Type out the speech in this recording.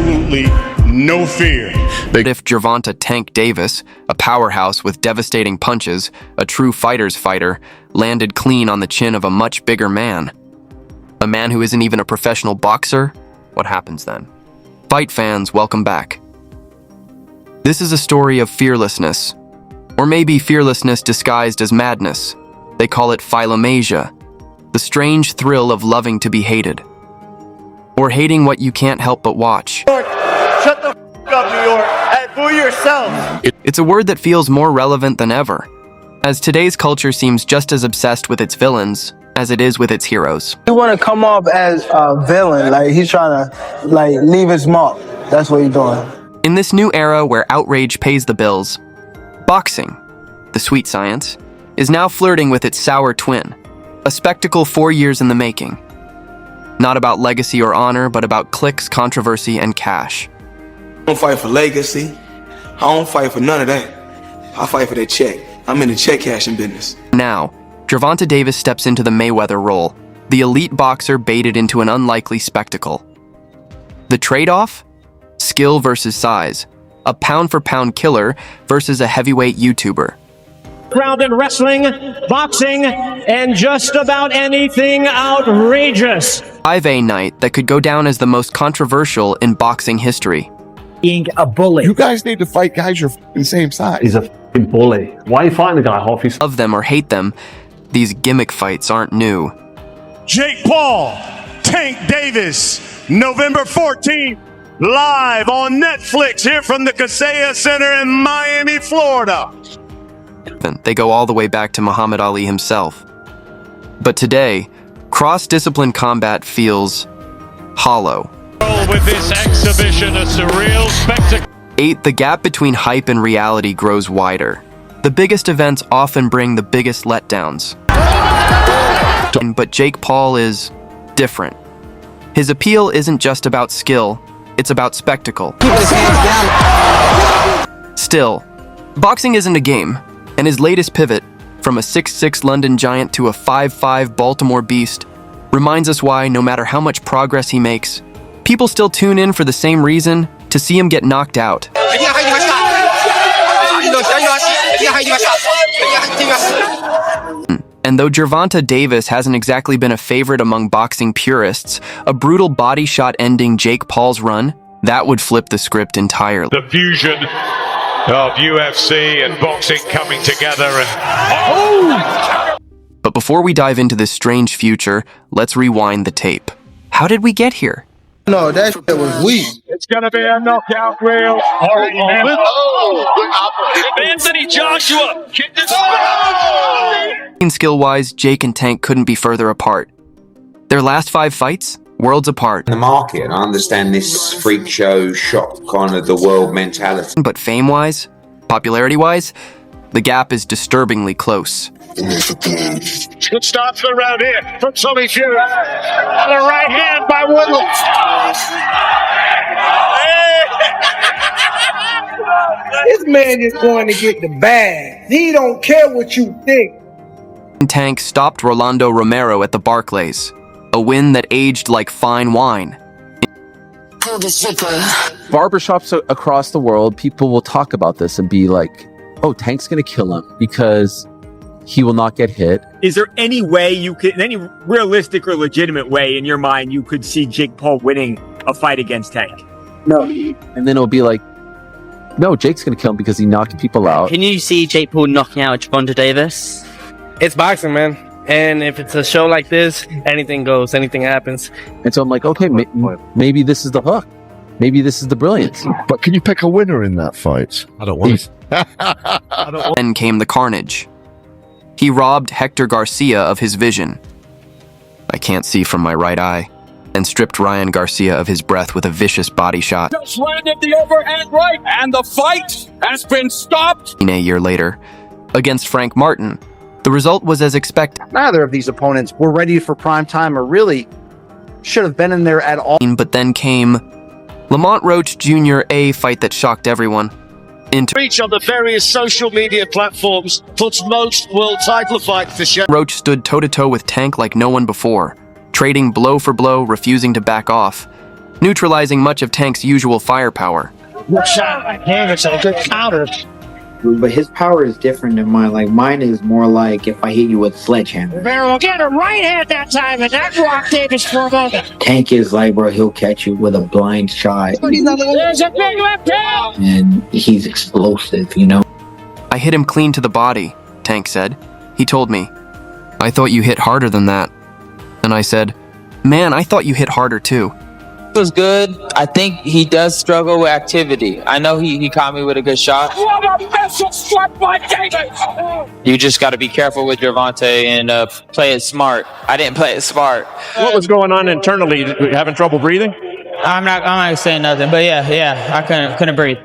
absolutely no fear. If Gervonta Tank Davis, a powerhouse with devastating punches, a true fighter's fighter, landed clean on the chin of a much bigger man, a man who isn't even a professional boxer, what happens then? Fight fans, welcome back. This is a story of fearlessness, or maybe fearlessness disguised as madness. They call it Filomasia, the strange thrill of loving to be hated, or hating what you can't help but watch. Shut the f*** up, New York, and fool yourself. It's a word that feels more relevant than ever, as today's culture seems just as obsessed with its villains as it is with its heroes. He want to come off as a villain, like he's trying to leave his mark. That's what he's doing. In this new era where outrage pays the bills, boxing, the sweet science, is now flirting with its sour twin, a spectacle 4 years in the making. Not about legacy or honor, but about clicks, controversy, and cash. I don't fight for legacy. I don't fight for none of that. I fight for that check. I'm in the check cashing business. Now, Gervonta Davis steps into the Mayweather role, the elite boxer baited into an unlikely spectacle. The trade-off? Skill versus size. A pound-for-pound killer versus a heavyweight YouTuber. Ground in wrestling, boxing, and just about anything outrageous. 5A night that could go down as the most controversial in boxing history. Being a bully. You guys need to fight guys your same size. He's a f***ing bully. Why are you fighting the guy half his... Love them or hate them, these gimmick fights aren't new. Jake Paul, Tank Davis, November 14th, live on Netflix here from the Kaseya Center in Miami, Florida. They go all the way back to Muhammad Ali himself. But today, cross-discipline combat feels hollow. With this exhibition, a surreal spectacle. 8. The gap between hype and reality grows wider. The biggest events often bring the biggest letdowns. But Jake Paul is different. His appeal isn't just about skill, it's about spectacle. Still, boxing isn't a game, and his latest pivot, from a 6'6" London giant to a 5'5" Baltimore beast, reminds us why, no matter how much progress he makes, people still tune in for the same reason, to see him get knocked out. And though Gervonta Davis hasn't exactly been a favorite among boxing purists, a brutal body shot ending Jake Paul's run, that would flip the script entirely. The fusion of UFC and boxing coming together and... But before we dive into this strange future, let's rewind the tape. How did we get here? No, that shit was weak. It's gonna be a knockout reel. Anthony Joshua. Skill-wise, Jake and Tank couldn't be further apart. Their last 5 fights, worlds apart. The market, I understand this freak show shock kind of the world mentality. But fame-wise, popularity-wise, the gap is disturbingly close. Good start for the round here from Tommy Fury. And a right hand by Woodland. This man is going to get the bag. He don't care what you think. Tank stopped Rolando Romero at the Barclays, a win that aged like fine wine. Barbershops across the world, people will talk about this and be like, oh, Tank's going to kill him because he will not get hit. Is there any way you could, any realistic or legitimate way in your mind you could see Jake Paul winning a fight against Tank? No. And then it'll be like, no, Jake's going to kill him because he knocked people out. Can you see Jake Paul knocking out Gervonta Davis? It's boxing, man. And if it's a show like this, anything goes, anything happens. And so I'm like, okay, maybe this is the hook. Maybe this is the brilliance. But can you pick a winner in that fight? I don't want it. Then came the carnage. He robbed Hector Garcia of his vision. I can't see from my right eye. And stripped Ryan Garcia of his breath with a vicious body shot. Just landed the overhand right, and the fight has been stopped. A year later, against Frank Martin, the result was as expected. Neither of these opponents were ready for prime time or really should have been in there at all. But then came Lamont Roach Jr., a fight that shocked everyone. Reach on the various social media platforms puts most world title fights to show. Roach stood toe-to-toe with Tank like no one before, trading blow for blow, refusing to back off. neutralizing much of Tank's usual firepower. Good shot by Davis and a good counter. But his power is different than mine. Like, mine is more like if I hit you with a sledgehammer. Rivera will get a right hand that time, and that rocked Davis for a moment. Tank is like, bro, he'll catch you with a blind shot. There's a big left hand! And he's explosive, you know? I hit him clean to the body, Tank said. He told me, I thought you hit harder than that. And I said, man, I thought you hit harder too. Was good. I think he does struggle with activity. I know he caught me with a good shot. What a missile struck by Davis! You just got to be careful with Gervonta and play it smart. I didn't play it smart. What was going on internally? You having trouble breathing? I'm not saying nothing, but yeah, I couldn't breathe.